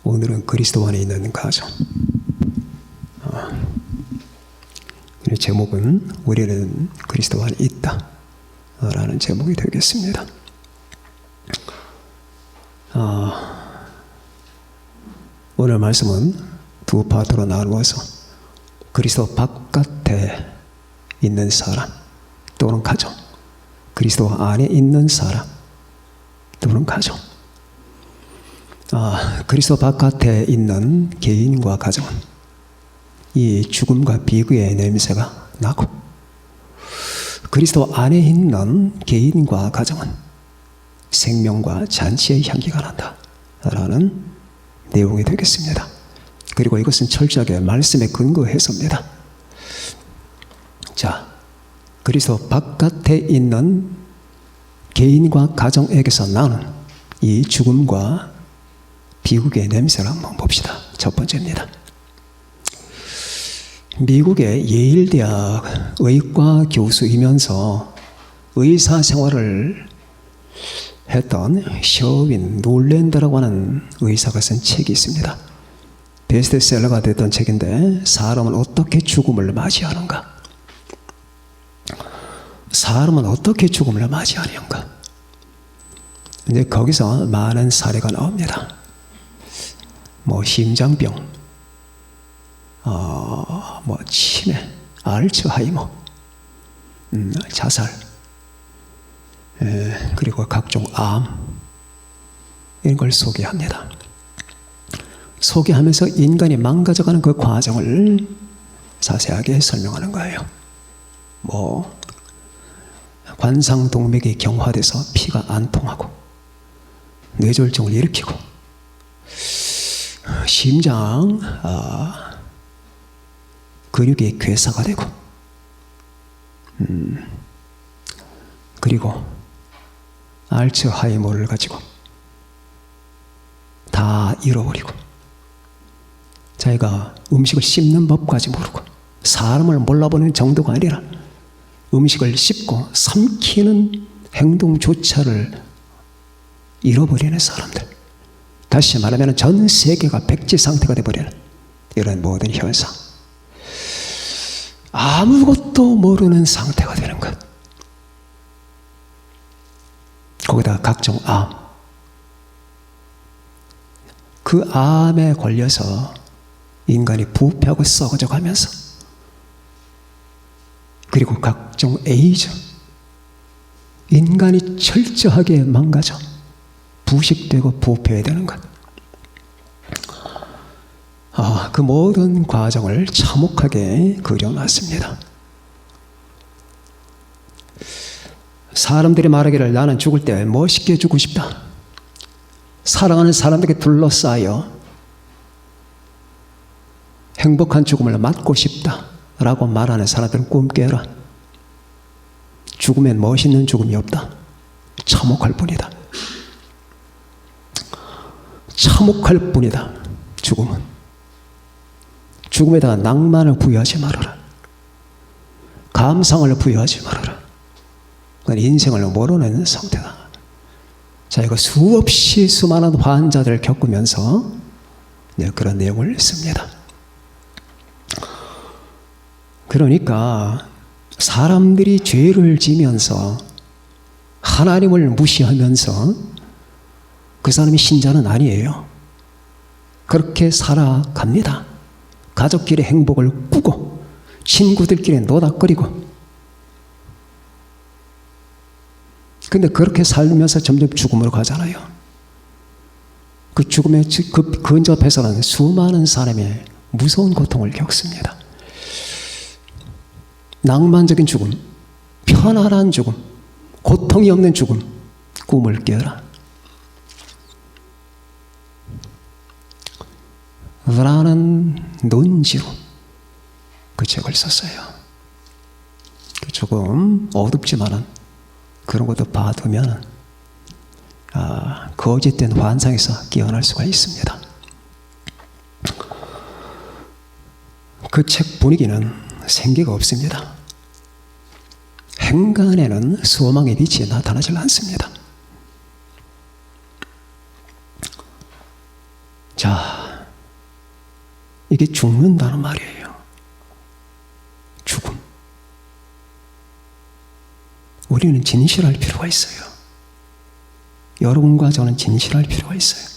오늘은 그리스도 안에 있는 가정. 제목은 우리는 그리스도 안에 있다 라는 제목이 되겠습니다. 오늘 말씀은 두 파트로 나누어서 그리스도 바깥에 있는 사람 또는 가정, 그리스도 안에 있는 사람 또는 가정. 그리스도 바깥에 있는 개인과 가정은 이 죽음과 비극의 냄새가 나고, 그리스도 안에 있는 개인과 가정은 생명과 잔치의 향기가 난다 라는 내용이 되겠습니다. 그리고 이것은 철저하게 말씀에 근거해서입니다. 자, 그리스도 바깥에 있는 개인과 가정에게서 나는 이 죽음과 비극의 냄새를 한번 봅시다. 첫 번째입니다. 미국의 예일대학 의과 교수이면서 의사 생활을 했던 셔윈 놀랜드라고 하는 의사가 쓴 책이 있습니다. 베스트셀러가 됐던 책인데, 사람은 어떻게 죽음을 맞이하는가? 사람은 어떻게 죽음을 맞이하는가? 이제 거기서 많은 사례가 나옵니다. 심장병, 치매, 알츠하이머, 자살, 그리고 각종 암, 이런 걸 소개합니다. 소개하면서 인간이 망가져가는 그 과정을 자세하게 설명하는 거예요. 관상동맥이 경화돼서 피가 안 통하고 뇌졸중을 일으키고, 심장 근육이 괴사가 되고, 그리고 알츠하이머를 가지고 다 잃어버리고, 자기가 음식을 씹는 법까지 모르고, 사람을 몰라보는 정도가 아니라 음식을 씹고 삼키는 행동조차를 잃어버리는 사람들, 다시 말하면 전 세계가 백지 상태가 되어버리는 이런 모든 현상, 아무것도 모르는 상태가 되는 것, 거기다가 각종 암, 그 암에 걸려서 인간이 부패하고 썩어져 가면서, 그리고 각종 에이즈, 인간이 철저하게 망가져 부식되고 부패되는 것, 그 모든 과정을 참혹하게 그려놨습니다. 사람들이 말하기를 나는 죽을 때 멋있게 죽고 싶다, 사랑하는 사람들에게 둘러싸여 행복한 죽음을 맞고 싶다 라고 말하는 사람들은 꿈 깨라. 죽으면 멋있는 죽음이 없다. 참혹할 뿐이다. 참혹할 뿐이다. 죽음은. 죽음에다가 낭만을 부여하지 말아라. 감상을 부여하지 말아라. 그건 인생을 모르는 상태다. 자기가 수없이 수많은 환자들을 겪으면서 그런 내용을 씁니다. 그러니까 사람들이 죄를 지면서 하나님을 무시하면서 그 사람이 신자는 아니에요. 그렇게 살아갑니다. 가족끼리 행복을 꾸고 친구들끼리 노닥거리고, 근데 그렇게 살면서 점점 죽음으로 가잖아요. 그 죽음에 근접해서는 수많은 사람이 무서운 고통을 겪습니다. 낭만적인 죽음, 편안한 죽음, 고통이 없는 죽음, 꿈을 깨라 라는 논지로 그 책을 썼어요. 조금 어둡지만은 그런 것도 봐두면 거짓된 환상에서 깨어날 수가 있습니다. 그 책 분위기는 생기가 없습니다. 행간에는 소망의 빛이 나타나질 않습니다. 자, 이게 죽는다는 말이에요. 죽음. 우리는 진실할 필요가 있어요. 여러분과 저는 진실할 필요가 있어요.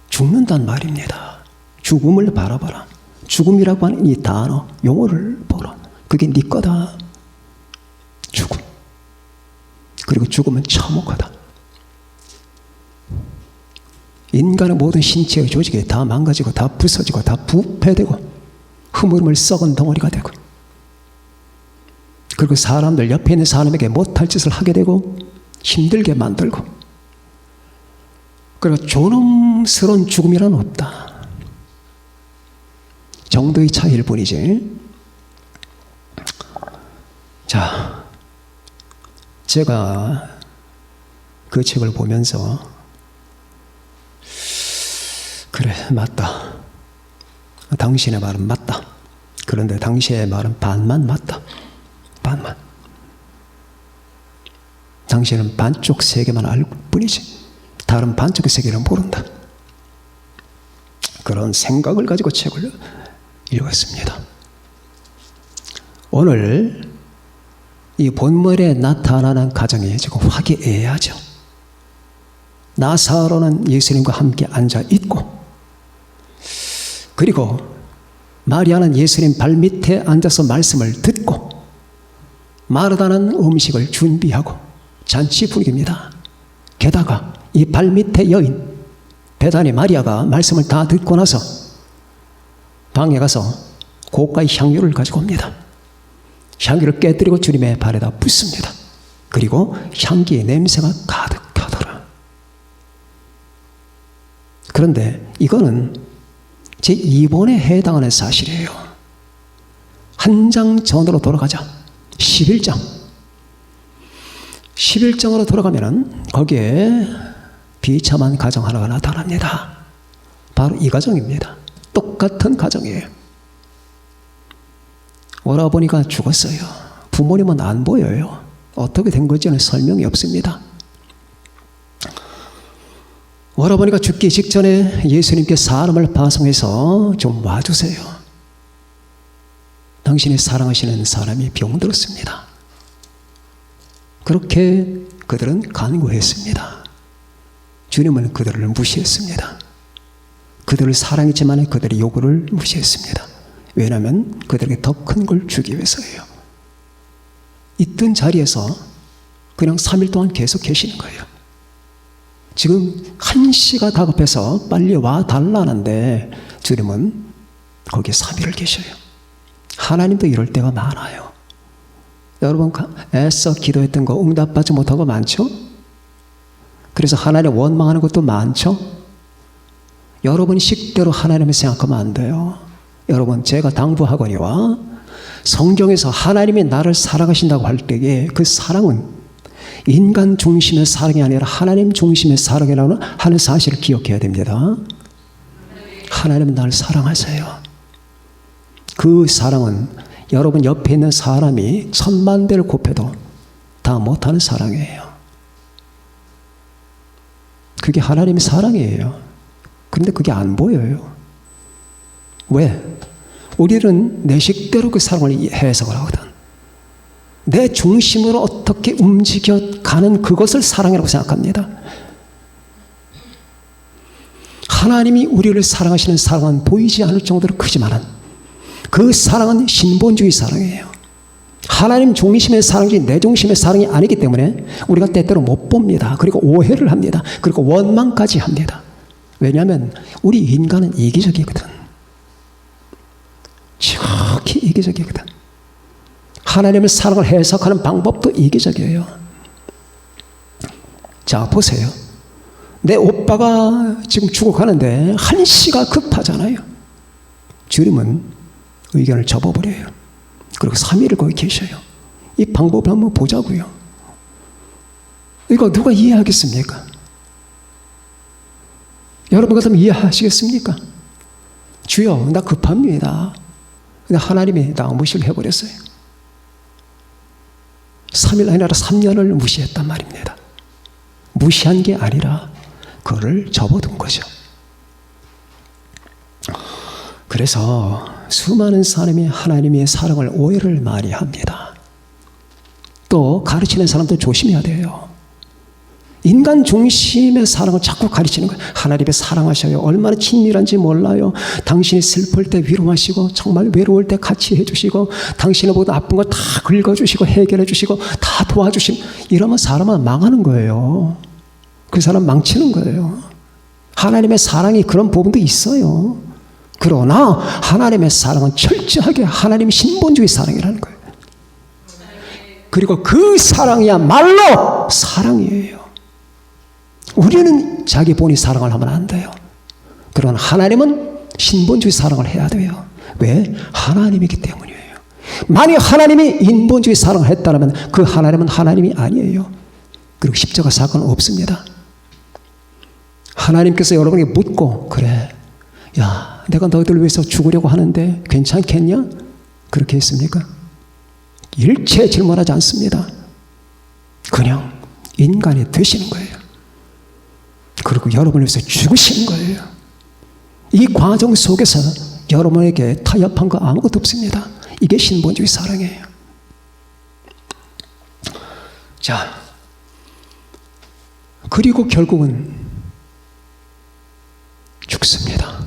죽는다는 말입니다. 죽음을 바라봐라. 죽음이라고 하는 이 단어, 용어를 보라. 그게 네 거다. 죽음. 그리고 죽음은 참혹하다. 인간의 모든 신체의 조직이 다 망가지고 다 부서지고 다 부패되고 흐물흐물 썩은 덩어리가 되고, 그리고 사람들, 옆에 있는 사람에게 못할 짓을 하게 되고 힘들게 만들고, 그리고 존엄스러운 죽음이란 없다. 정도의 차이일 뿐이지. 자, 제가 그 책을 보면서 그래, 맞다. 당신의 말은 맞다. 그런데 당신의 말은 반만 맞다. 반만. 당신은 반쪽 세계만 알 뿐이지 다른 반쪽의 세계는 모른다. 그런 생각을 가지고 책을 읽었습니다. 오늘 이 본문에 나타나는 가정이 지금 화기애애하죠. 나사로는 예수님과 함께 앉아 있고, 그리고 마리아는 예수님 발밑에 앉아서 말씀을 듣고, 마르다는 음식을 준비하고 잔치 분위기입니다. 게다가 이 발밑에 여인 베다니 마리아가 말씀을 다 듣고 나서 방에 가서 고가의 향유를 가지고 옵니다. 향기를 깨뜨리고 주님의 발에다 붓습니다. 그리고 향기의 냄새가 가득하더라. 그런데 이거는 제 2번에 해당하는 사실이에요. 한 장 전으로 돌아가자. 11장. 11장으로 돌아가면은 거기에 비참한 가정 하나가 나타납니다. 바로 이 가정입니다. 똑같은 가정이에요. 오라버니가 죽었어요. 부모님은 안 보여요. 어떻게 된 건지는 설명이 없습니다. 오라버니가 죽기 직전에 예수님께 사람을 파송해서 좀 와주세요. 당신이 사랑하시는 사람이 병들었습니다. 그렇게 그들은 간구했습니다. 주님은 그들을 무시했습니다. 그들을 사랑했지만 그들의 요구를 무시했습니다. 왜냐하면 그들에게 더 큰 걸 주기 위해서예요. 있던 자리에서 그냥 3일 동안 계속 계시는 거예요. 지금 1시가 다급해서 빨리 와달라는데 주님은 거기에 3일을 계셔요. 하나님도 이럴 때가 많아요. 여러분 애써 기도했던 거 응답받지 못한 거 많죠? 그래서 하나님 원망하는 것도 많죠? 여러분 식대로 하나님을 생각하면 안 돼요. 여러분, 제가 당부하거니와 성경에서 하나님이 나를 사랑하신다고 할 때에 그 사랑은 인간 중심의 사랑이 아니라 하나님 중심의 사랑이라는 하는 사실을 기억해야 됩니다. 하나님은 나를 사랑하세요. 그 사랑은 여러분 옆에 있는 사람이 10,000,000대를 곱해도 다 못하는 사랑이에요. 그게 하나님의 사랑이에요. 그런데 그게 안 보여요. 왜? 우리는 내 식대로 그 사랑을 해석을 하거든. 내 중심으로 어떻게 움직여가는 그것을 사랑이라고 생각합니다. 하나님이 우리를 사랑하시는 사랑은 보이지 않을 정도로 크지만 그 사랑은 신본주의 사랑이에요. 하나님 중심의 사랑이 내 중심의 사랑이 아니기 때문에 우리가 때때로 못 봅니다. 그리고 오해를 합니다. 그리고 원망까지 합니다. 왜냐하면 우리 인간은 이기적이거든. 지극히 이기적이거든. 하나님의 사랑을 해석하는 방법도 이기적이에요. 자, 보세요. 내 오빠가 지금 죽어가는데 1시가 급하잖아요. 주님은 의견을 접어버려요. 그리고 3일을 거기 계셔요. 이 방법을 한번 보자고요. 이거 누가 이해하겠습니까? 여러분 같으면 이해하시겠습니까? 주여, 나 급합니다. 근데 하나님이 나 무시를 해버렸어요. 3일 아니라 3년을 무시했단 말입니다. 무시한 게 아니라 그거를 접어둔 거죠. 그래서 수많은 사람이 하나님의 사랑을 오해를 많이 합니다. 또 가르치는 사람도 조심해야 돼요. 인간 중심의 사랑을 자꾸 가르치는 거예요. 하나님의 사랑하셔요. 얼마나 친밀한지 몰라요. 당신이 슬플 때 위로하시고 정말 외로울 때 같이 해주시고 당신의 모든 아픈 거 다 긁어주시고 해결해 주시고 다 도와주시고 이러면 사람은 망하는 거예요. 그 사람 망치는 거예요. 하나님의 사랑이 그런 부분도 있어요. 그러나 하나님의 사랑은 철저하게 하나님의 신본주의 사랑이라는 거예요. 그리고 그 사랑이야말로 사랑이에요. 우리는 자기 본위 사랑을 하면 안 돼요. 그러나 하나님은 신본주의 사랑을 해야 돼요. 왜? 하나님이기 때문이에요. 만약 하나님이 인본주의 사랑을 했다면 그 하나님은 하나님이 아니에요. 그리고 십자가 사건은 없습니다. 하나님께서 여러분에게 묻고 그래 야 내가 너희들 위해서 죽으려고 하는데 괜찮겠냐? 그렇게 했습니까? 일체 질문하지 않습니다. 그냥 인간이 되시는 거예요. 그리고 여러분을 위해서 죽으시는 거예요. 이 과정 속에서 여러분에게 타협한 거 아무것도 없습니다. 이게 신본주의 사랑이에요. 자, 그리고 결국은 죽습니다.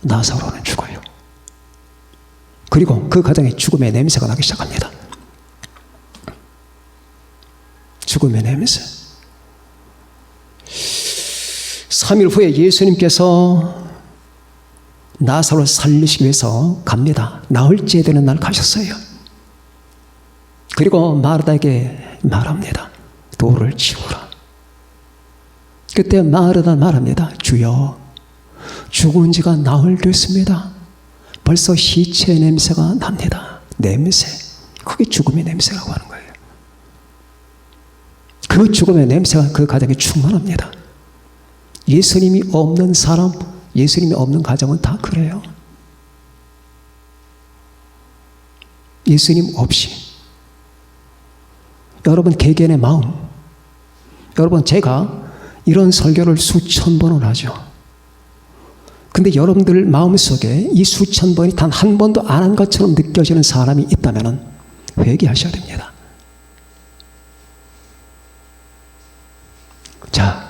나사로는 죽어요. 그리고 그 가정에 죽음의 냄새가 나기 시작합니다. 죽음의 냄새. 3일 후에 예수님께서 나사로를 살리시기 위해서 갑니다. 나흘째 되는 날 가셨어요. 그리고 마르다에게 말합니다. 돌을 치우라. 그때 마르다 말합니다. 주여, 죽은 지가 나흘 됐습니다. 벌써 시체 냄새가 납니다. 냄새. 그게 죽음의 냄새라고 하는 거예요. 그 죽음의 냄새가 그 가정에 충만합니다. 예수님이 없는 사람, 예수님이 없는 가정은 다 그래요. 예수님 없이. 여러분 개개인의 마음. 여러분 제가 이런 설교를 수천 번을 하죠. 근데 여러분들 마음속에 이 수천 번이 단 한 번도 안 한 것처럼 느껴지는 사람이 있다면 회개하셔야 됩니다. 자,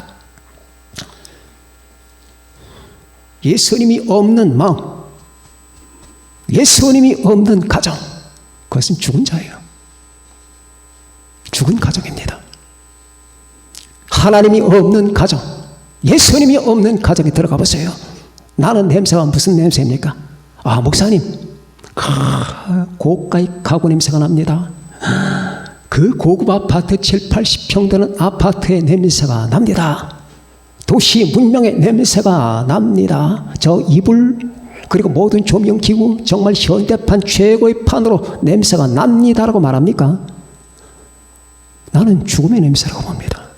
예수님이 없는 마음, 예수님이 없는 가정, 그것은 죽은 자예요. 죽은 가정입니다. 하나님이 없는 가정, 예수님이 없는 가정에 들어가 보세요. 나는 냄새가 무슨 냄새입니까? 아, 목사님, 고가의 가구 냄새가 납니다. 그 고급 아파트 7, 80평 되는 아파트의 냄새가 납니다. 도시 문명의 냄새가 납니다. 저 이불 그리고 모든 조명기구 정말 현대판 최고의 판으로 냄새가 납니다라고 말합니까? 나는 죽음의 냄새라고 봅니다.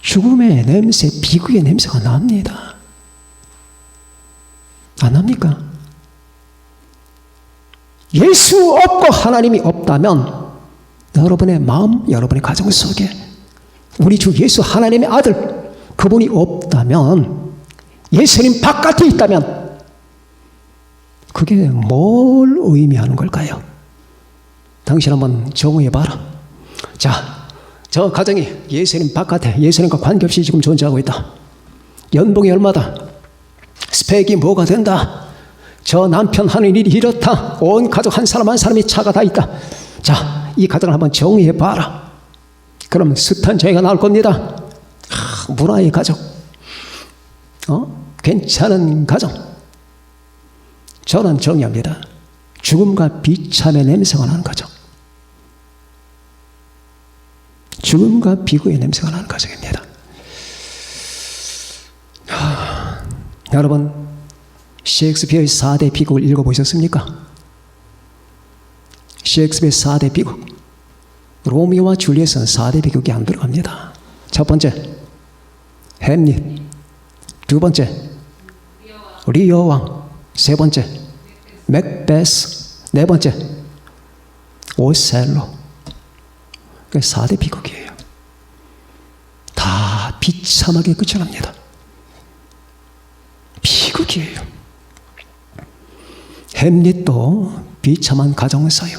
죽음의 냄새, 비극의 냄새가 납니다. 안 납니까? 예수 없고 하나님이 없다면 여러분의 마음, 여러분의 가정 속에 우리 주 예수 하나님의 아들 그분이 없다면, 예수님 바깥에 있다면 그게 뭘 의미하는 걸까요? 당신 한번 정의해봐라. 자, 저 가정이 예수님 바깥에 예수님과 관계없이 지금 존재하고 있다. 연봉이 얼마다? 스펙이 뭐가 된다? 저 남편 하는 일이 이렇다. 온 가족 한 사람 한 사람이 차가 다 있다. 자, 이 가정을 한번 정의해봐라. 그럼 숱한 저희가 나올 겁니다. 문화의 가정, 괜찮은 가정. 저는 정의합니다. 죽음과 비참의 냄새가 나는 가정, 죽음과 비극의 냄새가 나는 가정입니다. 여러분, 셰익스피어의 4대 비극을 읽어보셨습니까? 셰익스피어의 4대 비극. 로미오와 줄리엣은 4대 비극이 안 들어갑니다. 첫 번째, 햄릿. 두 번째, 리어 왕. 세 번째, 맥베스. 네 번째, 오셀로. 4대 비극이에요. 다 비참하게 끝이 납니다. 비극이에요. 햄릿도 비참한 가정사요.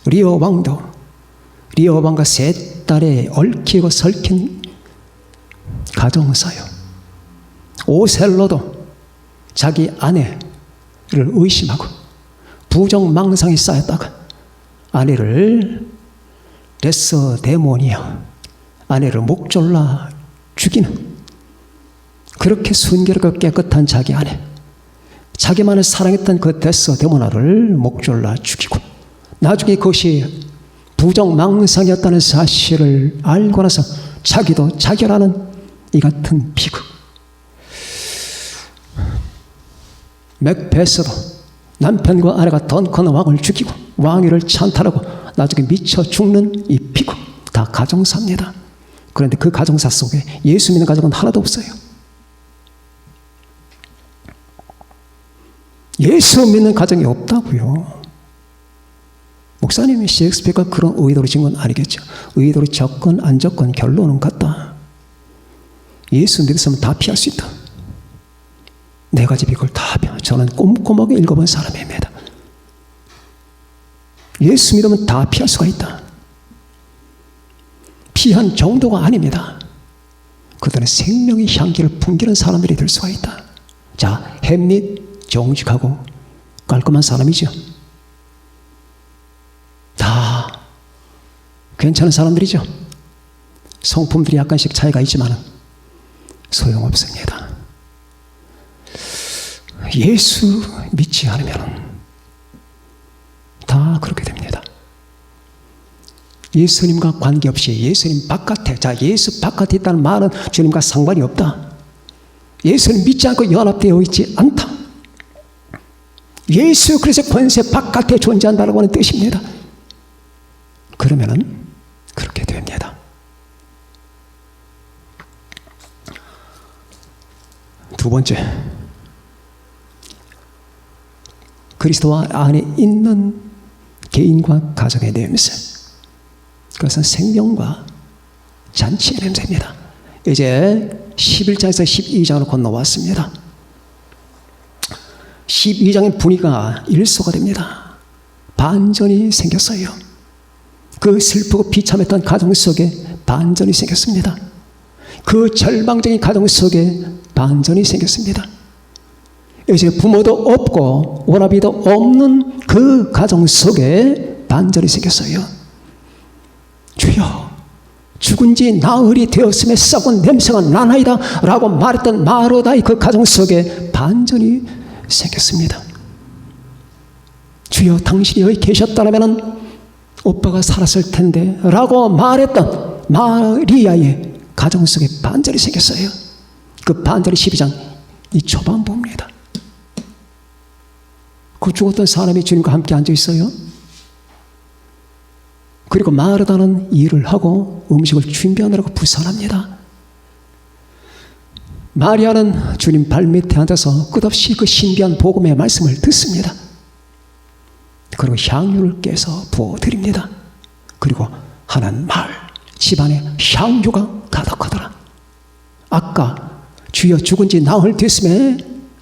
리호왕도 리호왕과 세 딸에 얽히고 설킨 가정사요. 오셀로도 자기 아내를 의심하고 부정망상이 쌓였다가 아내를 레스데모니아, 아내를 목졸라 죽이는, 그렇게 순결하고 깨끗한 자기 아내, 자기만을 사랑했던 그 데스데모나를 목졸라 죽이고, 나중에 그것이 부정망상이었다는 사실을 알고 나서 자기도 자결하는 이 같은 비극. 맥베스도 남편과 아내가 덩컨 왕을 죽이고 왕위를 찬탈하고 나중에 미쳐 죽는 이 비극, 다 가정사입니다. 그런데 그 가정사 속에 예수 믿는 가정은 하나도 없어요. 예수 믿는 가정이 없다고요. 목사님이 셰익스피어가 그런 의도로 지은 건 아니겠죠. 의도로 적건 안 적건 결론은 같다. 예수 믿으면 다 피할 수 있다. 네 가지 비극을 다 피하. 저는 꼼꼼하게 읽어본 사람입니다. 예수 믿으면 다 피할 수가 있다. 피한 정도가 아닙니다. 그들은 생명의 향기를 풍기는 사람들이 될 수가 있다. 자, 햄릿 정직하고 깔끔한 사람이죠. 다 괜찮은 사람들이죠. 성품들이 약간씩 차이가 있지만 소용없습니다. 예수 믿지 않으면 다 그렇게 됩니다. 예수님과 관계없이 예수님 바깥에, 자, 예수 바깥에 있다는 말은 주님과 상관이 없다. 예수님 믿지 않고 연합되어 있지 않다. 예수 그리스도의 권세 바깥에 존재한다고 하는 뜻입니다. 그러면은 그렇게 됩니다. 두 번째, 그리스도와 안에 있는 개인과 가정의 냄새. 그것은 생명과 잔치의 냄새입니다. 이제 11장에서 12장으로 건너왔습니다. 12장의 분위기가 일소가 됩니다. 반전이 생겼어요. 그 슬프고 비참했던 가정 속에 반전이 생겼습니다. 그 절망적인 가정 속에 반전이 생겼습니다. 이제 부모도 없고 오라비도 없는 그 가정 속에 반전이 생겼어요. 주여, 죽은 지 나흘이 되었음에 썩은 냄새가 나나이다 라고 말했던 마르다의 그 가정 속에 반전이 생겼습니다. 주여, 당신이 여기 계셨다면 오빠가 살았을 텐데 라고 말했던 마리아의 가정 속에 반전이 생겼어요. 그 반전이 12장 이 초반부입니다. 그 죽었던 사람이 주님과 함께 앉아 있어요. 그리고 마르다는 일을 하고 음식을 준비하느라고 부산합니다. 마리아는 주님 발밑에 앉아서 끝없이 그 신비한 복음의 말씀을 듣습니다. 그리고 향유를 깨서 부어드립니다. 그리고 하는 말, 집안에 향유가 가득하더라. 아까 주여 죽은 지 나흘 됐음에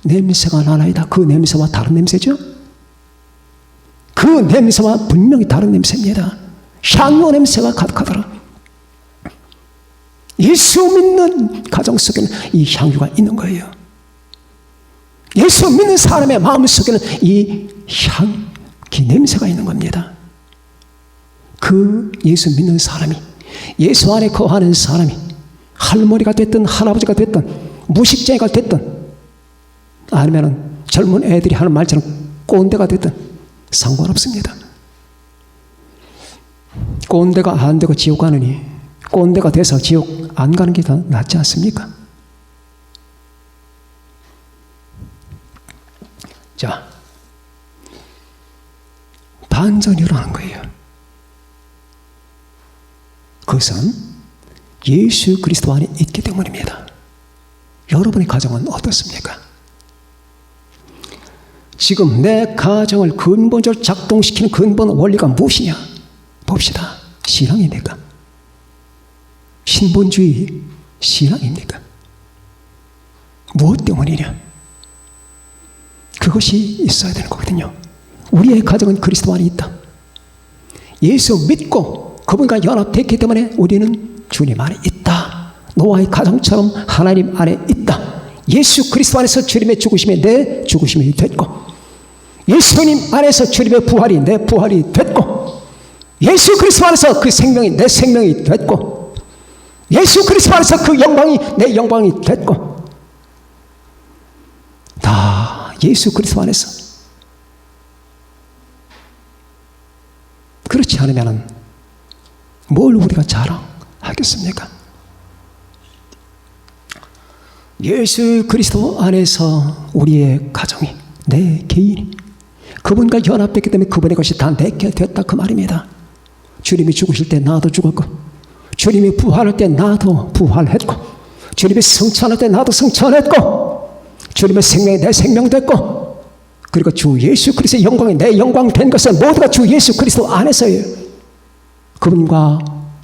냄새가 나나이다. 그 냄새와 다른 냄새죠? 그 냄새와 분명히 다른 냄새입니다. 향유 냄새가 가득하더라. 예수 믿는 가정 속에는 이 향유가 있는 거예요. 예수 믿는 사람의 마음 속에는 이 향기 냄새가 있는 겁니다. 그 예수 믿는 사람이, 예수 안에 거하는 사람이 할머니가 됐든 할아버지가 됐든 무식쟁이가 됐든 아니면 젊은 애들이 하는 말처럼 꼰대가 됐든 상관없습니다. 꼰대가 안 되고 지옥 가느니 꼰대가 돼서 지옥 안 가는 게 더 낫지 않습니까? 자, 반전이 일어나는 거예요. 그것은 예수 그리스도 안에 있기 때문입니다. 여러분의 가정은 어떻습니까? 지금 내 가정을 근본적으로 작동시키는 근본 원리가 무엇이냐? 봅시다. 신앙입니까? 신본주의 신앙입니까? 무엇 때문이냐? 그 그것이 있어야 되는 거거든요. 우리의 가정은 그리스도 안에 있다. 예수 믿고 그분과 연합됐기 때문에 우리는 주님 안에 있다. 노아의 가정처럼 하나님 안에 있다. 예수 그리스도 안에서 주님의 죽으심이 내 죽으심이 됐고, 예수님 안에서 주님의 부활이 내 부활이 됐고, 예수 그리스도 안에서 그 생명이 내 생명이 됐고, 예수 그리스도 안에서 그 영광이 내 영광이 됐고, 다 예수 그리스도 안에서. 그렇지 않으면 뭘 우리가 자랑하겠습니까? 예수 그리스도 안에서 우리의 가정이, 내 개인이 그분과 연합됐기 때문에 그분의 것이 다 내게 됐다, 그 말입니다. 주님이 죽으실 때 나도 죽었고, 주님이 부활할 때 나도 부활했고, 주님이 승천할 때 나도 승천했고, 주님의 생명이 내 생명 됐고, 그리고 주 예수 그리스도의 영광이 내 영광 된 것은 모두가 주 예수 그리스도 안에서예요. 그분과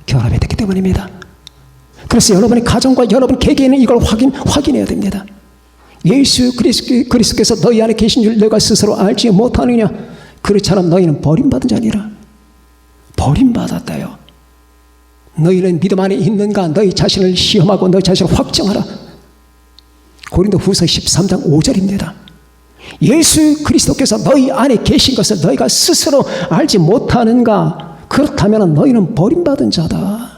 결합이 됐기 때문입니다. 그래서 여러분의 가정과 여러분 개개인은 이걸 확인해야 됩니다. 예수 그리스도께서 너희 안에 계신 줄 너희가 스스로 알지 못하느냐? 그렇지 않으면 너희는 버림받은 자니라. 버림받았다요. 너희는 믿음 안에 있는가? 너희 자신을 시험하고 너희 자신을 확정하라. 고린도후서 13장 5절입니다. 예수 그리스도께서 너희 안에 계신 것을 너희가 스스로 알지 못하는가? 그렇다면 너희는 버림받은 자다.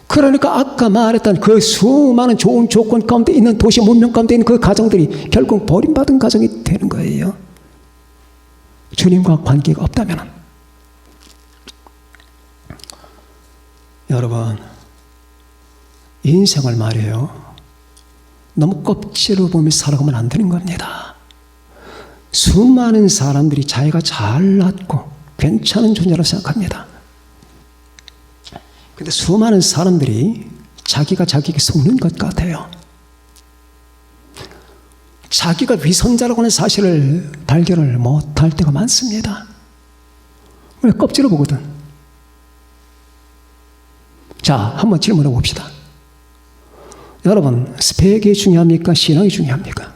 그러니까 아까 말했던 그 수많은 좋은 조건 가운데 있는 도시 문명 가운데 있는 그 가정들이 결국 버림받은 가정이 되는 거예요. 주님과 관계가 없다면. 여러분, 인생을 말이에요, 너무 껍질을 보며 살아가면 안 되는 겁니다. 수많은 사람들이 자기가 잘났고 괜찮은 존재라고 생각합니다. 근데 수많은 사람들이 자기가 자기에게 속는 것 같아요. 자기가 위선자라고 하는 사실을 발견을 못할 때가 많습니다. 왜? 껍질을 보거든. 자, 한번 질문해 봅시다. 여러분, 스펙이 중요합니까? 신앙이 중요합니까?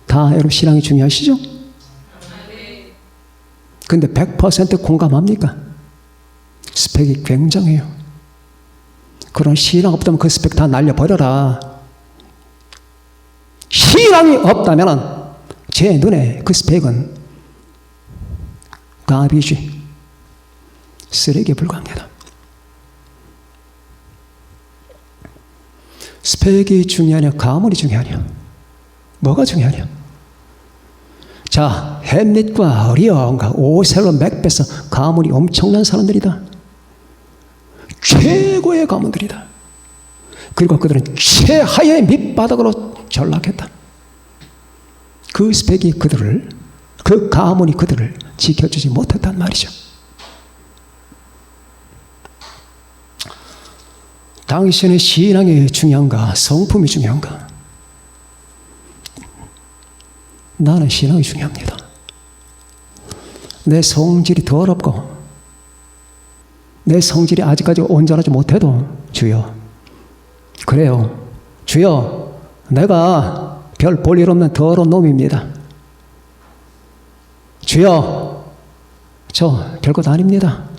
다 여러분 신앙이 중요하시죠? 근데 100% 공감합니까? 스펙이 굉장해요. 그런 신앙 없다면 그 스펙 다 날려버려라. 신앙이 없다면 제 눈에 그 스펙은 가비지, 쓰레기에 불과합니다. 스펙이 중요하냐, 가문이 중요하냐? 뭐가 중요하냐? 자, 햄릿과 어리언과 오셀로 맥베스 가문이 엄청난 사람들이다. 최고의 가문들이다. 그리고 그들은 최하의 밑바닥으로 전락했다. 그 스펙이 그들을, 그 가문이 그들을 지켜주지 못했단 말이죠. 당신의 신앙이 중요한가? 성품이 중요한가? 나는 신앙이 중요합니다. 내 성질이 더럽고 내 성질이 아직까지 온전하지 못해도 주여, 그래요, 주여, 내가 별 볼 일 없는 더러운 놈입니다. 주여, 저 별것 아닙니다.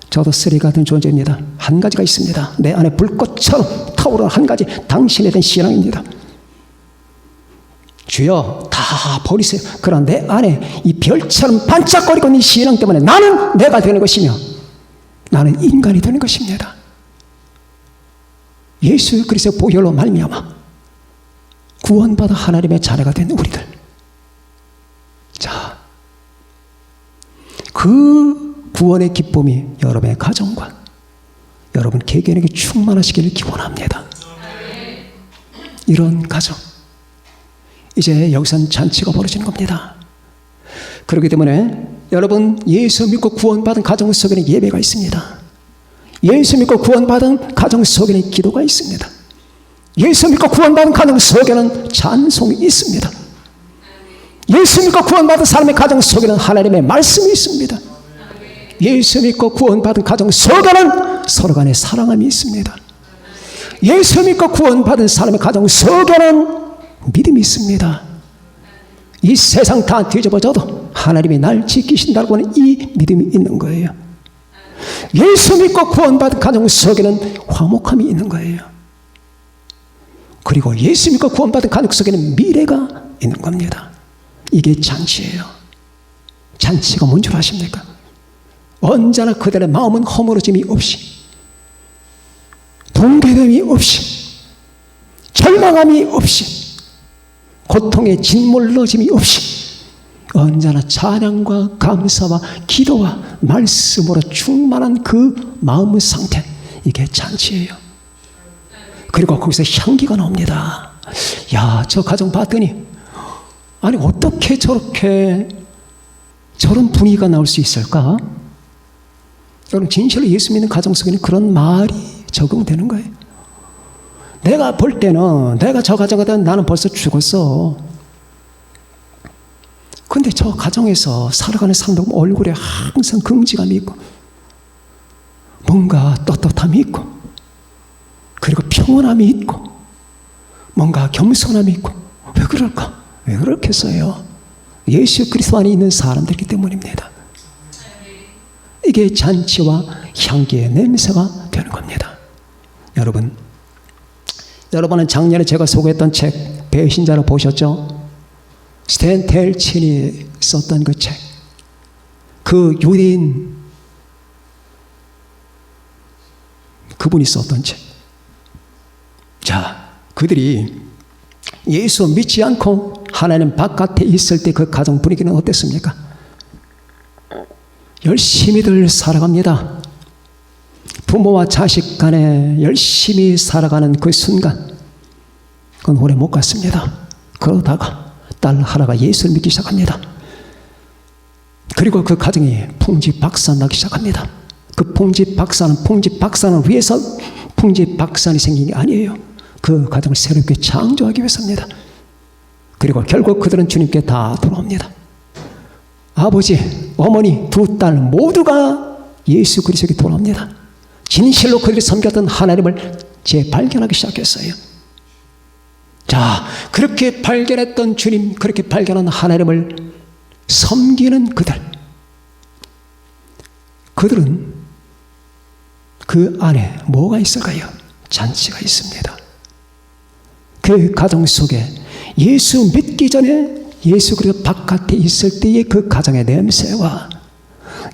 저도 쓰레기 같은 존재입니다. 한 가지가 있습니다. 내 안에 불꽃처럼 타오르는 한 가지, 당신에 대한 신앙입니다. 주여, 다 버리세요. 그러나 내 안에 이 별처럼 반짝거리고 있는 신앙 때문에 나는 내가 되는 것이며 나는 인간이 되는 것입니다. 예수 그리스도의 보혈로 말미암아 구원받아 하나님의 자녀가 된 우리들. 자, 그 구원의 기쁨이 여러분의 가정과 여러분 개개인에게 충만하시기를 기원합니다. 이런 가정, 이제 여기선 잔치가 벌어지는 겁니다. 그렇기 때문에 여러분, 예수 믿고 구원받은 가정 속에는 예배가 있습니다. 예수 믿고 구원받은 가정 속에는 기도가 있습니다. 예수 믿고 구원받은 가정 속에는 찬송이 있습니다. 예수 믿고 구원받은 사람의 가정 속에는 하나님의 말씀이 있습니다. 예수 믿고 구원받은 가정 속에는 서로 간의 사랑함이 있습니다. 예수 믿고 구원받은 사람의 가정 속에는 믿음이 있습니다. 이 세상 다 뒤집어져도 하나님이 날 지키신다고 하는 이 믿음이 있는 거예요. 예수 믿고 구원받은 가정 속에는 화목함이 있는 거예요. 그리고 예수 믿고 구원받은 가정 속에는 미래가 있는 겁니다. 이게 잔치예요. 잔치가 뭔 줄 아십니까? 언제나 그들의 마음은 허물어짐이 없이, 붕괴됨이 없이, 절망함이 없이, 고통에 짓물러짐이 없이 언제나 찬양과 감사와 기도와 말씀으로 충만한 그 마음 상태, 이게 잔치예요. 그리고 거기서 향기가 나옵니다. 야, 저 가정 봤더니 아니 어떻게 저렇게 저런 분위기가 나올 수 있을까? 여러분, 진실로 예수 믿는 가정 속에는 그런 말이 적용되는 거예요. 내가 볼 때는 내가 저 가정이든 나는 벌써 죽었어. 근데 저 가정에서 살아가는 사람들 얼굴에 항상 긍지감이 있고 뭔가 떳떳함이 있고 그리고 평온함이 있고 뭔가 겸손함이 있고, 왜 그럴까? 왜 그렇겠어요? 예수 그리스도 안에 있는 사람들이기 때문입니다. 이게 잔치와 향기의 냄새가 되는 겁니다. 여러분은 작년에 제가 소개했던 책 배신자를 보셨죠? 스탠 텔친이 썼던 그 책, 그 유대인 그분이 썼던 책. 자, 그들이 예수 믿지 않고 하나님 바깥에 있을 때 그 가정 분위기는 어땠습니까? 열심히들 살아갑니다. 부모와 자식 간에 열심히 살아가는 그 순간, 그건 오래 못 갔습니다. 그러다가 딸 하나가 예수를 믿기 시작합니다. 그리고 그 가정이 풍지박산나기 시작합니다. 그 풍지박산을 위해서 풍지박산이 생긴 게 아니에요. 그 가정을 새롭게 창조하기 위해서입니다. 그리고 결국 그들은 주님께 다 돌아옵니다. 아버지, 어머니, 두 딸 모두가 예수 그리스도께 돌아옵니다. 진실로 그들이 섬겼던 하나님을 재발견하기 시작했어요. 자, 그렇게 발견했던 주님, 그렇게 발견한 하나님을 섬기는 그들은 그 안에 뭐가 있을까요? 잔치가 있습니다. 그 가정 속에 예수 믿기 전에 예수 그리스도 바깥에 있을 때의 그 가정의 냄새와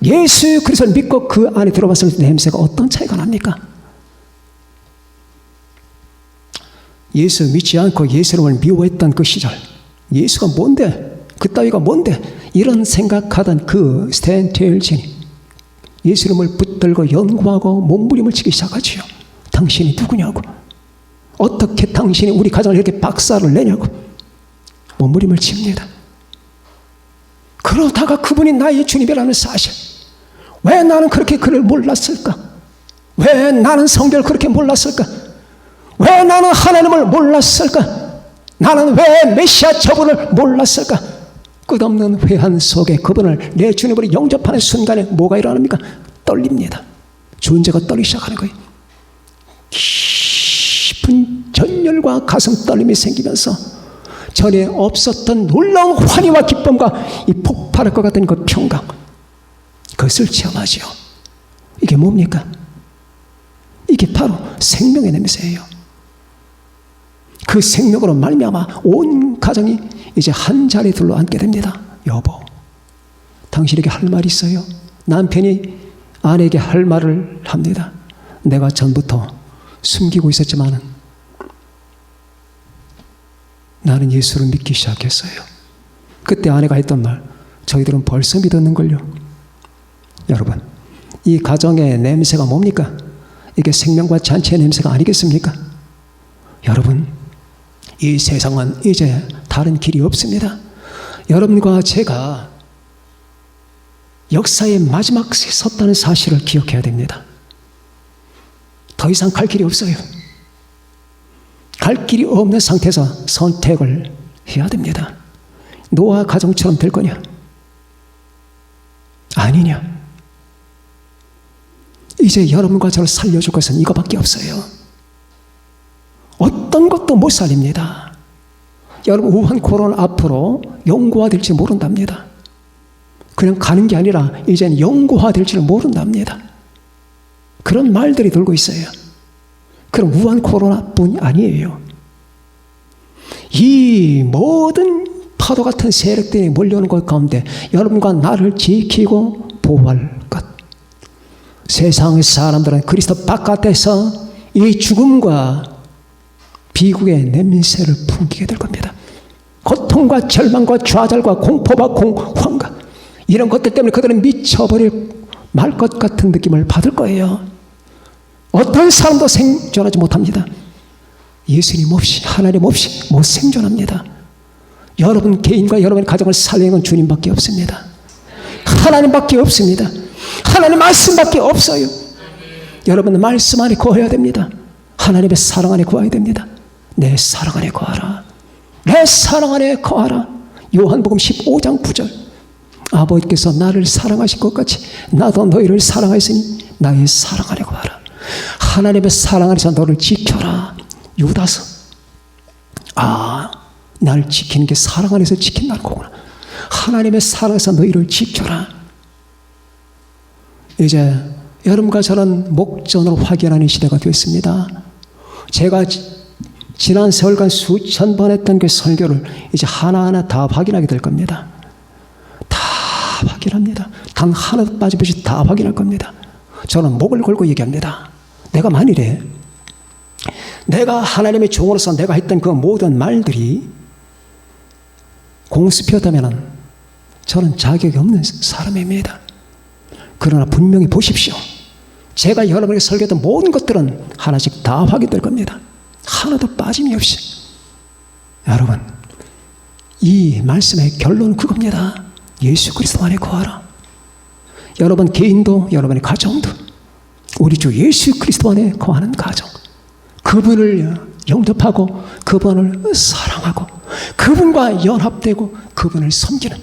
예수 그리스도를 믿고 그 안에 들어봤을 때 냄새가 어떤 차이가 납니까? 예수 믿지 않고 예수님을 미워했던 그 시절, 예수가 뭔데? 그 따위가 뭔데? 이런 생각하던 그 스탠 텔친이 예수님을 붙들고 연구하고 몸부림을 치기 시작하지요. 당신이 누구냐고, 어떻게 당신이 우리 가정을 이렇게 박살을 내냐고 몸부림을 칩니다. 그러다가 그분이 나의 주님이라는 사실, 왜 나는 그렇게 그를 몰랐을까? 왜 나는 성경을 그렇게 몰랐을까? 왜 나는 하나님을 몰랐을까? 나는 왜 메시아 저분을 몰랐을까? 끝없는 회한 속에 그분을 내 주님으로 영접하는 순간에 뭐가 일어납니까? 떨립니다. 존재가 떨리기 시작하는 거예요. 깊은 전율과 가슴 떨림이 생기면서 전에 없었던 놀라운 환희와 기쁨과 이 폭발할 것 같은 그 평강, 그것을 체험하죠. 이게 뭡니까? 이게 바로 생명의 냄새예요. 그 생명으로 말미암아 온 가정이 이제 한 자리에 둘러앉게 됩니다. 여보, 당신에게 할 말이 있어요. 남편이 아내에게 할 말을 합니다. 내가 전부터 숨기고 있었지만 나는 예수를 믿기 시작했어요. 그때 아내가 했던 말, 저희들은 벌써 믿었는걸요. 여러분, 이 가정의 냄새가 뭡니까? 이게 생명과 잔치의 냄새가 아니겠습니까? 여러분, 이 세상은 이제 다른 길이 없습니다. 여러분과 제가 역사의 마지막에 섰다는 사실을 기억해야 됩니다. 더 이상 갈 길이 없어요. 갈 길이 없는 상태에서 선택을 해야 됩니다. 노아 가정처럼 될 거냐? 아니냐? 이제 여러분과 저를 살려줄 것은 이거밖에 없어요. 어떤 것도 못 살립니다. 여러분, 우한 코로나 앞으로 영구화될지 모른답니다. 그냥 가는 게 아니라 이제는 영구화될지를 모른답니다. 그런 말들이 돌고 있어요. 그럼 우한 코로나뿐이 아니에요. 이 모든 파도 같은 세력들이 몰려오는 것 가운데 여러분과 나를 지키고 보호할 것. 세상의 사람들은 그리스도 바깥에서 이 죽음과 비극의 냄새를 풍기게 될 겁니다. 고통과 절망과 좌절과 공포와 공황과 이런 것들 때문에 그들은 미쳐버릴 말 것 같은 느낌을 받을 거예요. 어떤 사람도 생존하지 못합니다. 예수님 없이, 하나님 없이 못 생존합니다. 여러분 개인과 여러분의 가정을 살리는 주님밖에 없습니다. 하나님밖에 없습니다. 하나님 말씀밖에 없어요. 여러분은 말씀 안에 거해야 됩니다. 하나님의 사랑 안에 거해야 됩니다. 내 사랑 안에 거하라. 내 사랑 안에 거하라. 요한복음 15장 9절. 아버지께서 나를 사랑하신 것 같이 나도 너희를 사랑하였으니 나의 사랑 안에 거하라. 하나님의 사랑 안에서 너를 지켜라. 유다서. 나를 지키는 게 사랑 안에서 지킨다는 거구나. 하나님의 사랑에서 너희를 지켜라. 이제 여러분과 저는 목전으로 확인하는 시대가 됐습니다. 제가 지난 세월간 수천 번 했던 그 설교를 이제 하나하나 다 확인하게 될 겁니다. 다 확인합니다. 단 하나도 빠짐없이 다 확인할 겁니다. 저는 목을 걸고 얘기합니다. 내가 만일에 내가 하나님의 종으로서 내가 했던 그 모든 말들이 공수표였다면 저는 자격이 없는 사람입니다. 그러나 분명히 보십시오. 제가 여러분에게 설교했던 모든 것들은 하나씩 다 확인될 겁니다. 하나도 빠짐이 없이. 여러분, 이 말씀의 결론은 그겁니다. 예수 그리스도 안에 거하라. 여러분 개인도 여러분의 가정도 우리 주 예수 그리스도 안에 거하는 가정, 그분을 영접하고 그분을 사랑하고 그분과 연합되고 그분을 섬기는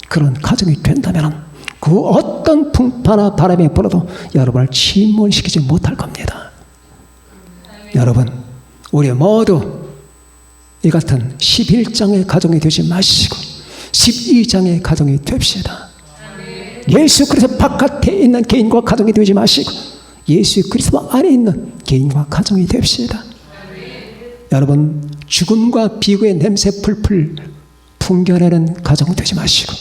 그런 가정이 된다면 그 어떤 풍파나 바람이 불어도 여러분을 침몰시키지 못할 겁니다. 여러분, 우리 모두 이 같은 11장의 가정이 되지 마시고 12장의 가정이 됩시다. 예수 그리스도 바깥에 있는 개인과 가정이 되지 마시고 예수 그리스도 안에 있는 개인과 가정이 됩시다. 여러분, 죽음과 비구의 냄새 풀풀 풍겨내는 가정 되지 마시고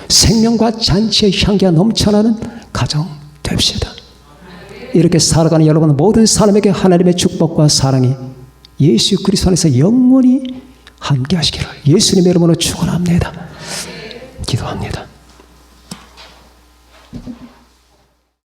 생명과 잔치의 향기가 넘쳐나는 가정 됩시다. 이렇게 살아가는 여러분 모든 사람에게 하나님의 축복과 사랑이 예수 그리스도 안에서 영원히 함께 하시기를 예수님의 이름으로 축원합니다. 기도합니다.